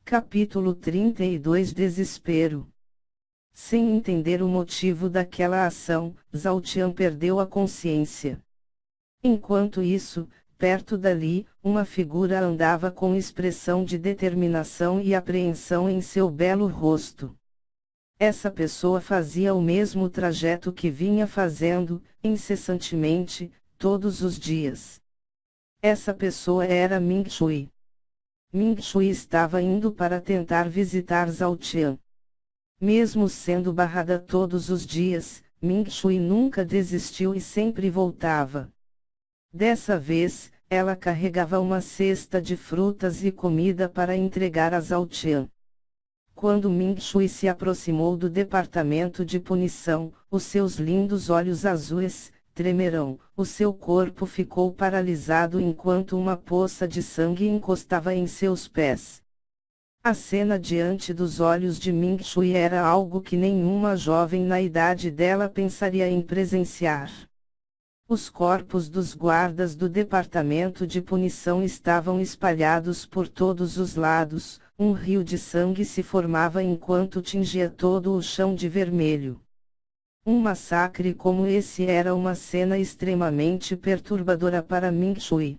Capítulo 32 Desespero. Sem entender o motivo daquela ação, Zhao Tian perdeu a consciência. Enquanto isso, perto dali, uma figura andava com expressão de determinação e apreensão em seu belo rosto. Essa pessoa fazia o mesmo trajeto que vinha fazendo, incessantemente, todos os dias. Essa pessoa era Ming Shui. Ming Shui estava indo para tentar visitar Zhao Tian. Mesmo sendo barrada todos os dias, Ming Shui nunca desistiu e sempre voltava. Dessa vez, ela carregava uma cesta de frutas e comida para entregar a Zhao Tian. Quando Ming Shui se aproximou do departamento de punição, os seus lindos olhos azuis tremeram, o seu corpo ficou paralisado enquanto uma poça de sangue encostava em seus pés. A cena diante dos olhos de Ming Shui era algo que nenhuma jovem na idade dela pensaria em presenciar. Os corpos dos guardas do departamento de punição estavam espalhados por todos os lados, um rio de sangue se formava enquanto tingia todo o chão de vermelho. Um massacre como esse era uma cena extremamente perturbadora para Ming Shui.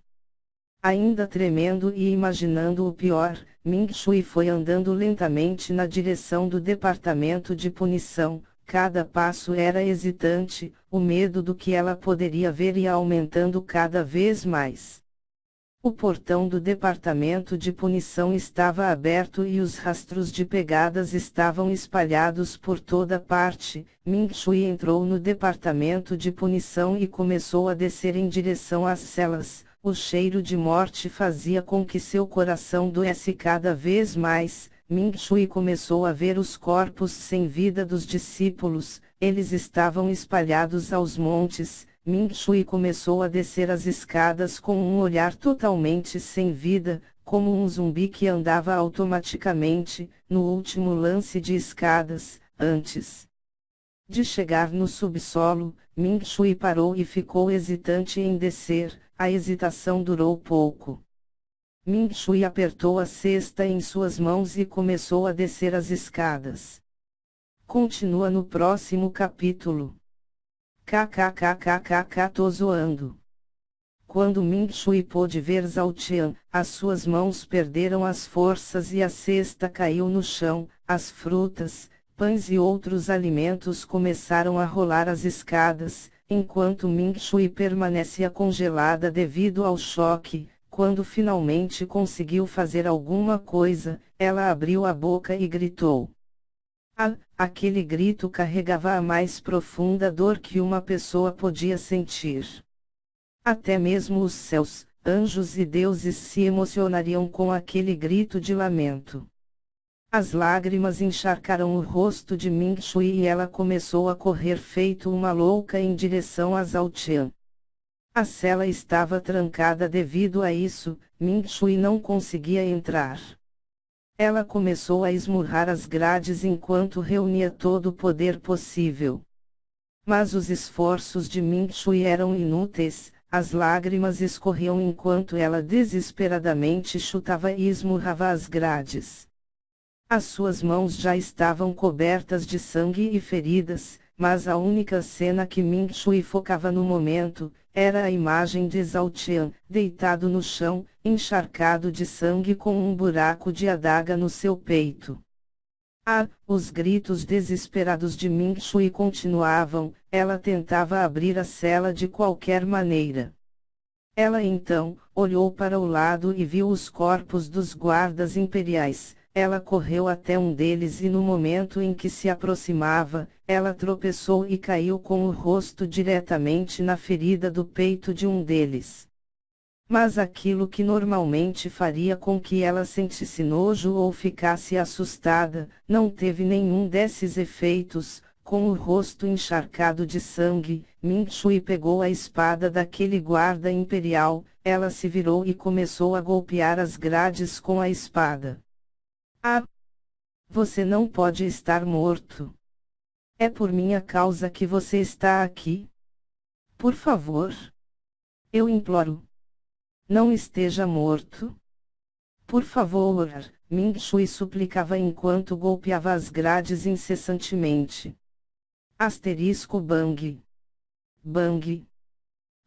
Ainda tremendo e imaginando o pior, Ming Shui foi andando lentamente na direção do departamento de punição. Cada passo era hesitante, o medo do que ela poderia ver ia aumentando cada vez mais. O portão do departamento de punição estava aberto e os rastros de pegadas estavam espalhados por toda parte. Ming Shui entrou no departamento de punição e começou a descer em direção às celas. O cheiro de morte fazia com que seu coração doesse cada vez mais. Ming Shui começou a ver os corpos sem vida dos discípulos, eles estavam espalhados aos montes. Ming Shui começou a descer as escadas com um olhar totalmente sem vida, como um zumbi que andava automaticamente. No último lance de escadas, antes de chegar no subsolo, Ming Shui parou e ficou hesitante em descer. A hesitação durou pouco. Ming Shui apertou a cesta em suas mãos e começou a descer as escadas. Continua no próximo capítulo. KKKKKK tô zoando. Quando Ming Shui pôde ver Zhao Tian, as suas mãos perderam as forças e a cesta caiu no chão. As frutas, pães e outros alimentos começaram a rolar as escadas, enquanto Ming Shui permanecia congelada devido ao choque. Quando finalmente conseguiu fazer alguma coisa, ela abriu a boca e gritou. Aquele grito carregava a mais profunda dor que uma pessoa podia sentir. Até mesmo os céus, anjos e deuses se emocionariam com aquele grito de lamento. As lágrimas encharcaram o rosto de Ming Shui e ela começou a correr feito uma louca em direção a Zhao Tian. A cela estava trancada devido a isso, Ming Shui não conseguia entrar. Ela começou a esmurrar as grades enquanto reunia todo o poder possível. Mas os esforços de Ming Shui eram inúteis, as lágrimas escorriam enquanto ela desesperadamente chutava e esmurrava as grades. As suas mãos já estavam cobertas de sangue e feridas, mas a única cena que Ming Shui focava no momento, era a imagem de Zhao Tian, deitado no chão, encharcado de sangue com um buraco de adaga no seu peito. Os gritos desesperados de Ming Shui continuavam, ela tentava abrir a cela de qualquer maneira. Ela então, olhou para o lado e viu os corpos dos guardas imperiais. Ela correu até um deles e no momento em que se aproximava, ela tropeçou e caiu com o rosto diretamente na ferida do peito de um deles. Mas aquilo que normalmente faria com que ela sentisse nojo ou ficasse assustada, não teve nenhum desses efeitos. Com o rosto encharcado de sangue, Ming Shui pegou a espada daquele guarda imperial, ela se virou e começou a golpear as grades com a espada. Você não pode estar morto. É por minha causa que você está aqui. Por favor. Eu imploro. Não esteja morto. Por favor, Ming Shui suplicava enquanto golpeava as grades incessantemente. Asterisco bang. Bang.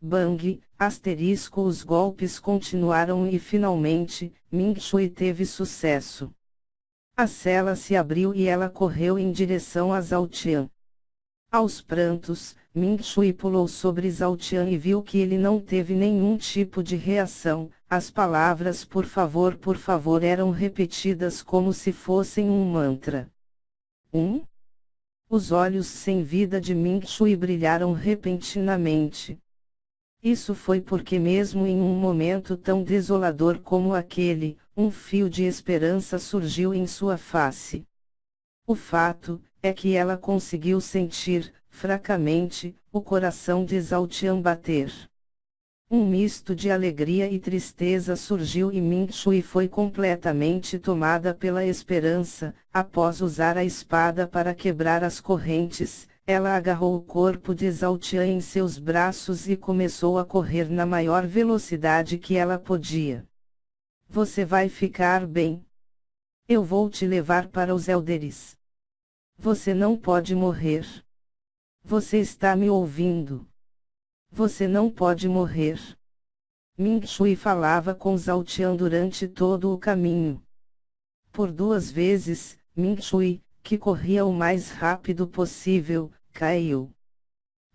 Bang, asterisco. Os golpes continuaram e finalmente, Ming Shui teve sucesso. A cela se abriu e ela correu em direção a Zhao Tian. Aos prantos, Ming Shui pulou sobre Zhao Tian e viu que ele não teve nenhum tipo de reação. As palavras por favor eram repetidas como se fossem um mantra. Os olhos sem vida de Ming Shui brilharam repentinamente. Isso foi porque mesmo em um momento tão desolador como aquele, um fio de esperança surgiu em sua face. O fato é que ela conseguiu sentir, fracamente, o coração de Zhao Tian bater. Um misto de alegria e tristeza surgiu e Ming Shui foi completamente tomada pela esperança. Após usar a espada para quebrar as correntes, ela agarrou o corpo de Zhao Tian em seus braços e começou a correr na maior velocidade que ela podia. Você vai ficar bem. Eu vou te levar para os Elderes. Você não pode morrer. Você está me ouvindo? Você não pode morrer. Ming Shui falava com Zhao Tian durante todo o caminho. Por 2 vezes, Ming Shui, que corria o mais rápido possível, caiu.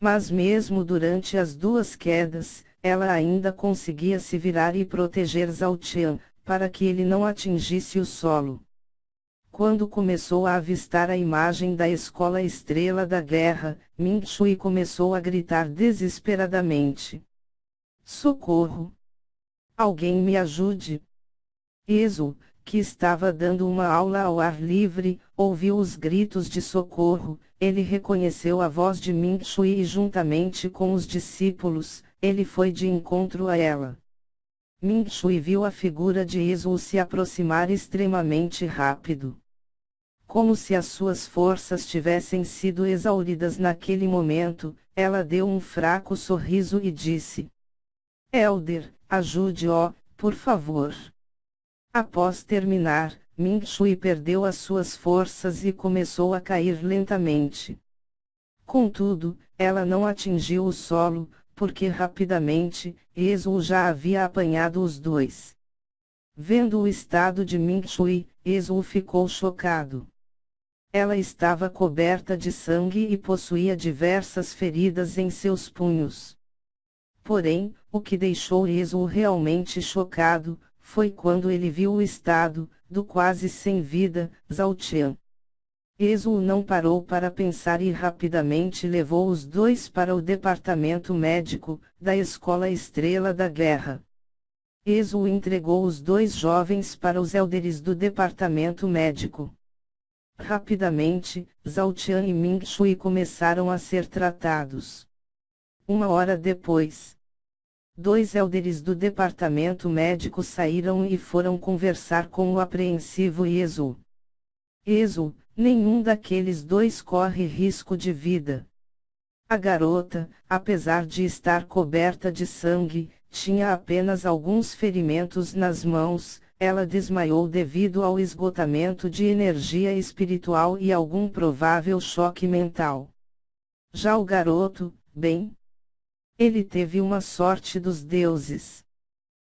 Mas mesmo durante as 2 quedas, ela ainda conseguia se virar e proteger Zhao Tian, para que ele não atingisse o solo. Quando começou a avistar a imagem da Escola Estrela da Guerra, Ming Shui começou a gritar desesperadamente. Socorro! Alguém me ajude! Ezu, que estava dando uma aula ao ar livre, ouviu os gritos de socorro. Ele reconheceu a voz de Ming Shui e juntamente com os discípulos, ele foi de encontro a ela. Ming Shui viu a figura de Ezu se aproximar extremamente rápido. Como se as suas forças tivessem sido exauridas naquele momento, ela deu um fraco sorriso e disse: Elder, ajude-o, por favor. Após terminar, Ming Shui perdeu as suas forças e começou a cair lentamente. Contudo, ela não atingiu o solo, porque rapidamente, Ezu já havia apanhado os 2. Vendo o estado de Ming Shui, Ezu ficou chocado. Ela estava coberta de sangue e possuía diversas feridas em seus punhos. Porém, o que deixou Ezu realmente chocado, foi quando ele viu o estado, do quase sem vida, Zhao Tian. Ezu não parou para pensar e rapidamente levou os 2 para o departamento médico, da Escola Estrela da Guerra. Ezu entregou os 2 jovens para os Elderes do departamento médico. Rapidamente, Zhao Tian e Ming Shui começaram a ser tratados. 1 hora depois, 2 Elderes do departamento médico saíram e foram conversar com o apreensivo Ezu. Ezu, nenhum daqueles 2 corre risco de vida. A garota, apesar de estar coberta de sangue, tinha apenas alguns ferimentos nas mãos. Ela desmaiou devido ao esgotamento de energia espiritual e algum provável choque mental. Já o garoto, bem, ele teve uma sorte dos deuses.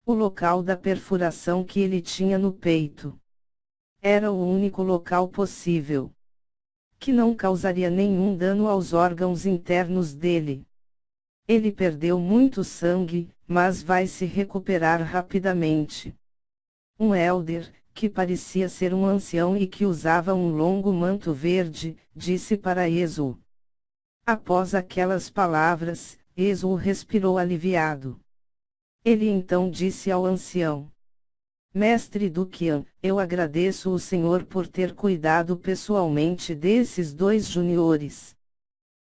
O local da perfuração que ele tinha no peito era o único local possível que não causaria nenhum dano aos órgãos internos dele. Ele perdeu muito sangue, mas vai se recuperar rapidamente. Um elder, que parecia ser um ancião e que usava um longo manto verde, disse para Ezu. Após aquelas palavras, Ezu respirou aliviado. Ele então disse ao ancião: Mestre Duqian, eu agradeço o senhor por ter cuidado pessoalmente desses 2 juniores.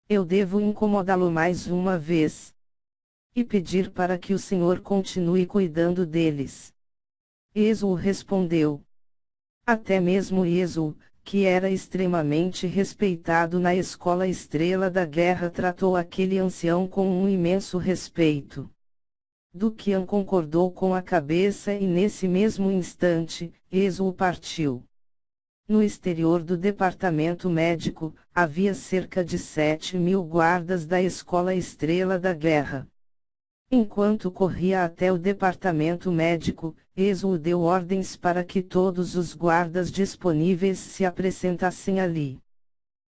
Eu devo incomodá-lo mais uma vez e pedir para que o senhor continue cuidando deles. Ezu respondeu. Até mesmo Ezu, que era extremamente respeitado na Escola Estrela da Guerra, tratou aquele ancião com um imenso respeito. Duquian concordou com a cabeça e nesse mesmo instante, Exu partiu. No exterior do departamento médico, havia cerca de 7.000 guardas da Escola Estrela da Guerra. Enquanto corria até o departamento médico, Exu deu ordens para que todos os guardas disponíveis se apresentassem ali.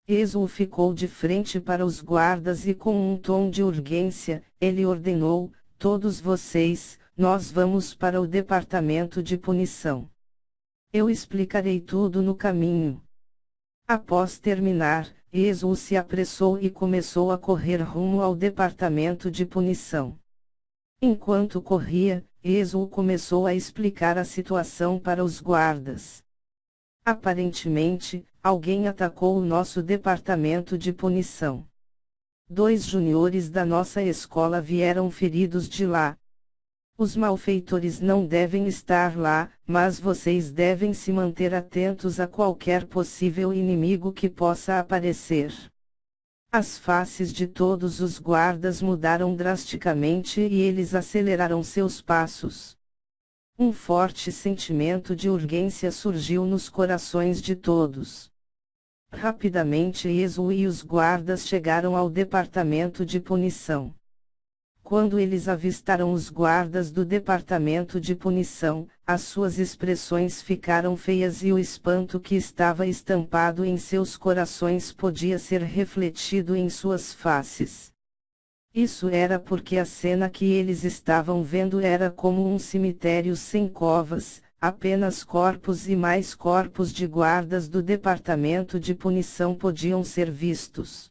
Exu ficou de frente para os guardas e com um tom de urgência, ele ordenou: todos vocês, nós vamos para o departamento de punição. Eu explicarei tudo no caminho. Após terminar, Exu se apressou e começou a correr rumo ao departamento de punição. Enquanto corria, Exu começou a explicar a situação para os guardas. Aparentemente, alguém atacou o nosso departamento de punição. 2 juniores da nossa escola vieram feridos de lá. Os malfeitores não devem estar lá, mas vocês devem se manter atentos a qualquer possível inimigo que possa aparecer. As faces de todos os guardas mudaram drasticamente e eles aceleraram seus passos. Um forte sentimento de urgência surgiu nos corações de todos. Rapidamente Exu e os guardas chegaram ao departamento de punição. Quando eles avistaram os guardas do departamento de punição, as suas expressões ficaram feias e o espanto que estava estampado em seus corações podia ser refletido em suas faces. Isso era porque a cena que eles estavam vendo era como um cemitério sem covas, apenas corpos e mais corpos de guardas do departamento de punição podiam ser vistos.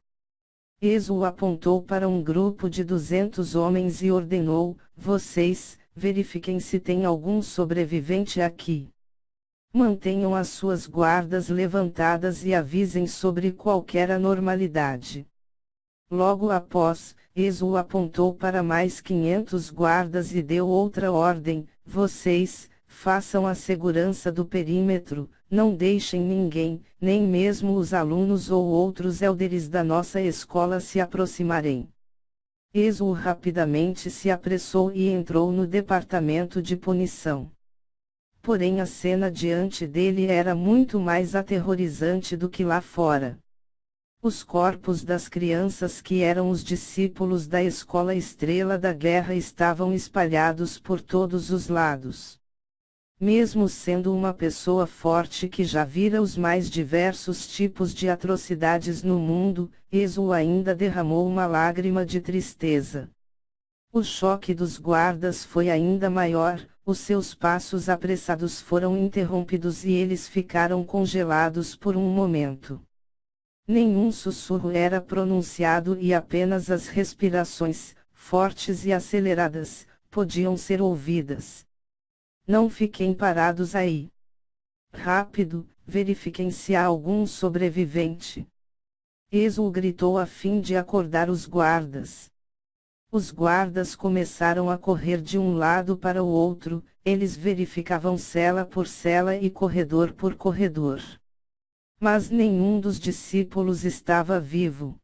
Exu apontou para um grupo de 200 homens e ordenou: vocês, verifiquem se tem algum sobrevivente aqui. Mantenham as suas guardas levantadas e avisem sobre qualquer anormalidade. Logo após, Exu apontou para mais 500 guardas e deu outra ordem: vocês, façam a segurança do perímetro, não deixem ninguém, nem mesmo os alunos ou outros élderes da nossa escola se aproximarem. Exu rapidamente se apressou e entrou no departamento de punição. Porém a cena diante dele era muito mais aterrorizante do que lá fora. Os corpos das crianças que eram os discípulos da Escola Estrela da Guerra estavam espalhados por todos os lados. Mesmo sendo uma pessoa forte que já vira os mais diversos tipos de atrocidades no mundo, Exu ainda derramou uma lágrima de tristeza. O choque dos guardas foi ainda maior, os seus passos apressados foram interrompidos e eles ficaram congelados por um momento. Nenhum sussurro era pronunciado e apenas as respirações, fortes e aceleradas, podiam ser ouvidas. Não fiquem parados aí. Rápido, verifiquem se há algum sobrevivente. Exu gritou a fim de acordar os guardas. Os guardas começaram a correr de um lado para o outro, eles verificavam cela por cela e corredor por corredor. Mas nenhum dos discípulos estava vivo.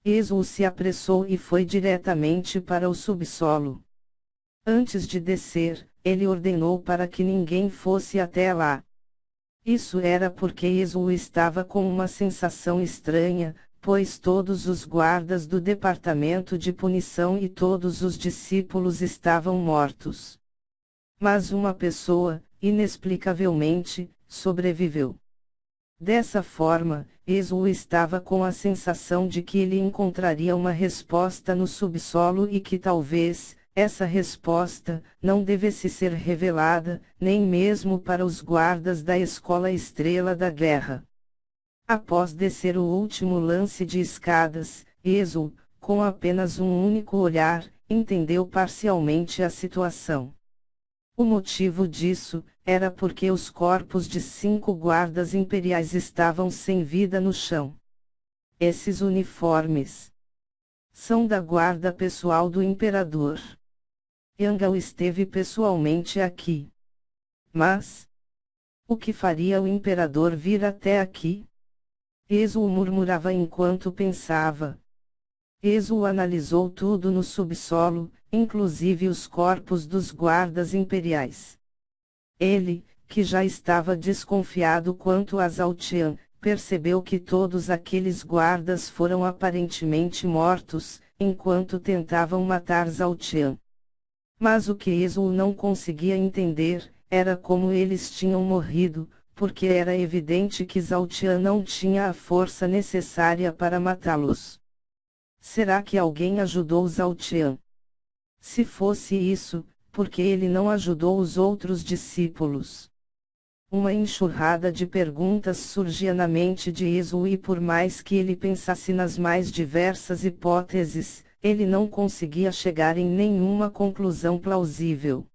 Exu se apressou e foi diretamente para o subsolo. Antes de descer, ele ordenou para que ninguém fosse até lá. Isso era porque Exu estava com uma sensação estranha, pois todos os guardas do departamento de punição e todos os discípulos estavam mortos. Mas uma pessoa, inexplicavelmente, sobreviveu. Dessa forma, Exu estava com a sensação de que ele encontraria uma resposta no subsolo e que talvez, essa resposta, não devesse ser revelada, nem mesmo para os guardas da Escola Estrela da Guerra. Após descer o último lance de escadas, Exu, com apenas um único olhar, entendeu parcialmente a situação. O motivo disso, era porque os corpos de 5 guardas imperiais estavam sem vida no chão. Esses uniformes são da guarda pessoal do imperador. Yangao esteve pessoalmente aqui. Mas o que faria o imperador vir até aqui? Exu murmurava enquanto pensava. Ezu analisou tudo no subsolo, inclusive os corpos dos guardas imperiais. Ele, que já estava desconfiado quanto a Zhao Tian, percebeu que todos aqueles guardas foram aparentemente mortos, enquanto tentavam matar Zhao Tian. Mas o que Ezu não conseguia entender, era como eles tinham morrido, porque era evidente que Zhao Tian não tinha a força necessária para matá-los. Será que alguém ajudou Zhao Tian? Se fosse isso, por que ele não ajudou os outros discípulos? Uma enxurrada de perguntas surgia na mente de Ezu e por mais que ele pensasse nas mais diversas hipóteses, ele não conseguia chegar em nenhuma conclusão plausível.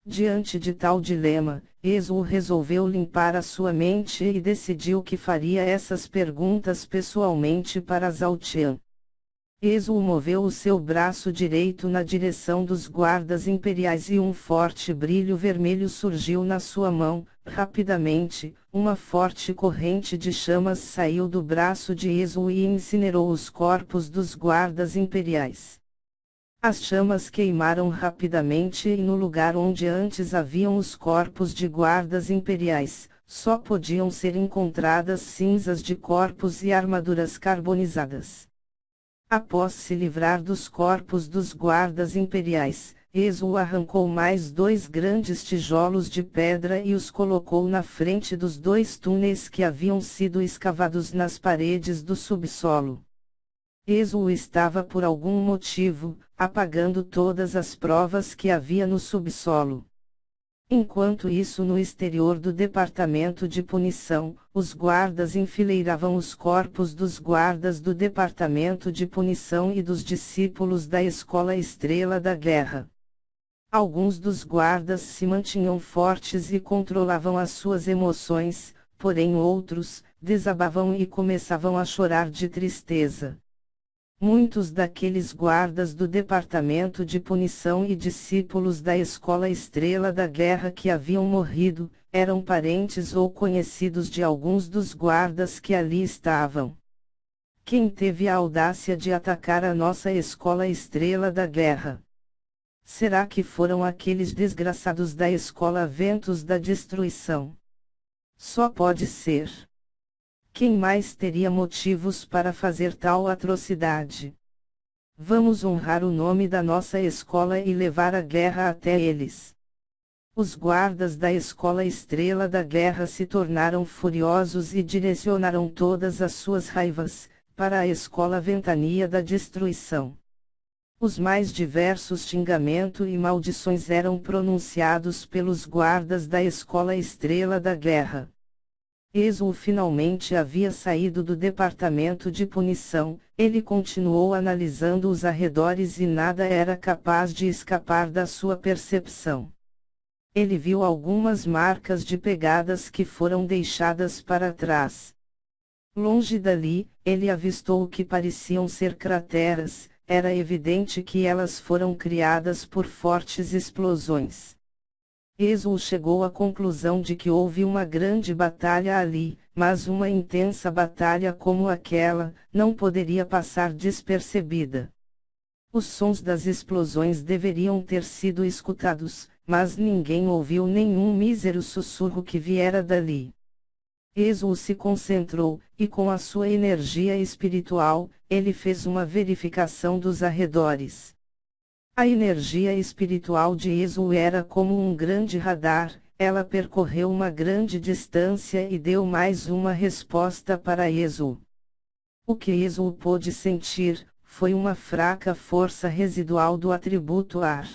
Diante de tal dilema, Ezu resolveu limpar a sua mente e decidiu que faria essas perguntas pessoalmente para Zhao Tian. Ezu moveu o seu braço direito na direção dos guardas imperiais e um forte brilho vermelho surgiu na sua mão. Rapidamente, uma forte corrente de chamas saiu do braço de Ezu e incinerou os corpos dos guardas imperiais. As chamas queimaram rapidamente e no lugar onde antes haviam os corpos de guardas imperiais, só podiam ser encontradas cinzas de corpos e armaduras carbonizadas. Após se livrar dos corpos dos guardas imperiais, Ezu arrancou mais 2 grandes tijolos de pedra e os colocou na frente dos 2 túneis que haviam sido escavados nas paredes do subsolo. Ezu estava por algum motivo, apagando todas as provas que havia no subsolo. Enquanto isso, no exterior do departamento de punição, os guardas enfileiravam os corpos dos guardas do departamento de punição e dos discípulos da Escola Estrela da Guerra. Alguns dos guardas se mantinham fortes e controlavam as suas emoções, porém outros, desabavam e começavam a chorar de tristeza. Muitos daqueles guardas do departamento de punição e discípulos da Escola Estrela da Guerra que haviam morrido, eram parentes ou conhecidos de alguns dos guardas que ali estavam. Quem teve a audácia de atacar a nossa Escola Estrela da Guerra? Será que foram aqueles desgraçados da Escola Ventos da Destruição? Só pode ser. Quem mais teria motivos para fazer tal atrocidade? Vamos honrar o nome da nossa escola e levar a guerra até eles. Os guardas da Escola Estrela da Guerra se tornaram furiosos e direcionaram todas as suas raivas para a Escola Ventania da Destruição. Os mais diversos xingamentos e maldições eram pronunciados pelos guardas da Escola Estrela da Guerra. Ezu finalmente havia saído do departamento de punição, ele continuou analisando os arredores e nada era capaz de escapar da sua percepção. Ele viu algumas marcas de pegadas que foram deixadas para trás. Longe dali, ele avistou o que pareciam ser crateras, era evidente que elas foram criadas por fortes explosões. Ezu chegou à conclusão de que houve uma grande batalha ali, mas uma intensa batalha como aquela, não poderia passar despercebida. Os sons das explosões deveriam ter sido escutados, mas ninguém ouviu nenhum mísero sussurro que viera dali. Ezu se concentrou, e com a sua energia espiritual, ele fez uma verificação dos arredores. A energia espiritual de Ezu era como um grande radar, ela percorreu uma grande distância e deu mais uma resposta para Ezu. O que Ezu pôde sentir, foi uma fraca força residual do atributo ar.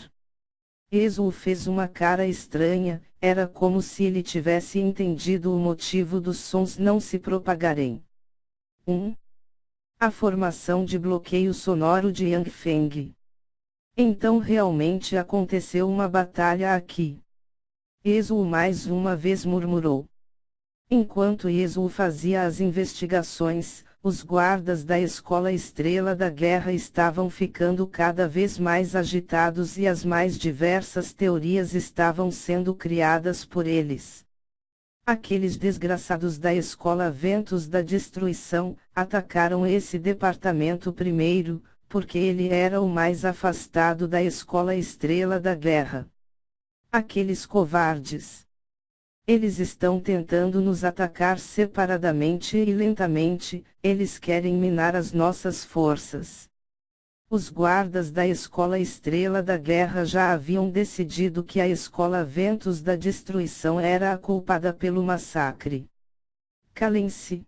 Ezu fez uma cara estranha, era como se ele tivesse entendido o motivo dos sons não se propagarem. 1. A formação de bloqueio sonoro de Yangfeng. Então realmente aconteceu uma batalha aqui. Ezu mais uma vez murmurou. Enquanto Ezu fazia as investigações, os guardas da Escola Estrela da Guerra estavam ficando cada vez mais agitados e as mais diversas teorias estavam sendo criadas por eles. Aqueles desgraçados da escola Ventos da Destruição atacaram esse departamento primeiro, porque ele era o mais afastado da escola Estrela da Guerra. Aqueles covardes. Eles estão tentando nos atacar separadamente e lentamente, eles querem minar as nossas forças. Os guardas da escola Estrela da Guerra já haviam decidido que a escola Ventos da Destruição era a culpada pelo massacre. Calem-se.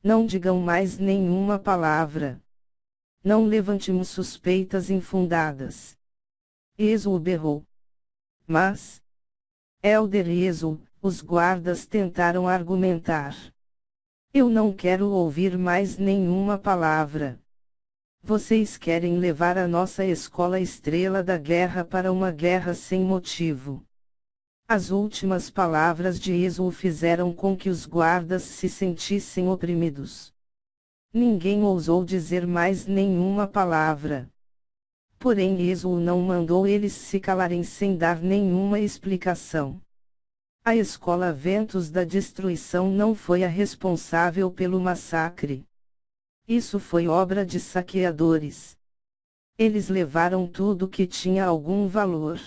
Não digam mais nenhuma palavra. Não levantemos suspeitas infundadas. Exul berrou. Mas, Elder Exul, os guardas tentaram argumentar. Eu não quero ouvir mais nenhuma palavra. Vocês querem levar a nossa escola Estrela da Guerra para uma guerra sem motivo. As últimas palavras de Exul fizeram com que os guardas se sentissem oprimidos. Ninguém ousou dizer mais nenhuma palavra. Porém Exul não mandou eles se calarem sem dar nenhuma explicação. A escola Ventos da Destruição não foi a responsável pelo massacre. Isso foi obra de saqueadores. Eles levaram tudo que tinha algum valor.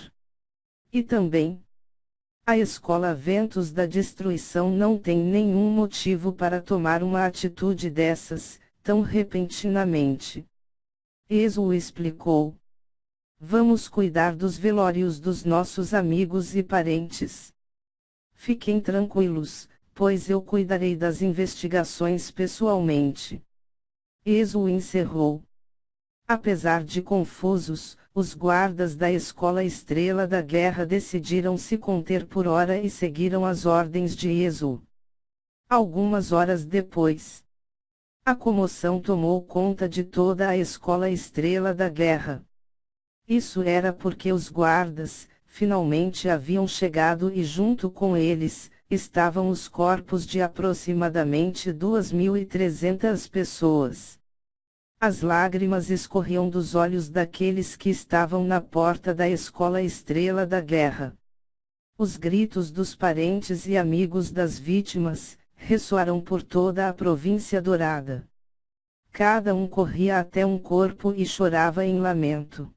E também, a escola Ventos da Destruição não tem nenhum motivo para tomar uma atitude dessas, tão repentinamente. Exul explicou. Vamos cuidar dos velórios dos nossos amigos e parentes. Fiquem tranquilos, pois eu cuidarei das investigações pessoalmente. Exul encerrou. Apesar de confusos, os guardas da escola Estrela da Guerra decidiram se conter por hora e seguiram as ordens de Exul. Algumas horas depois, a comoção tomou conta de toda a escola Estrela da Guerra. Isso era porque os guardas, finalmente haviam chegado e junto com eles, estavam os corpos de aproximadamente 2.300 pessoas. As lágrimas escorriam dos olhos daqueles que estavam na porta da escola Estrela da Guerra. Os gritos dos parentes e amigos das vítimas ressoaram por toda a província dourada. Cada um corria até um corpo e chorava em lamento.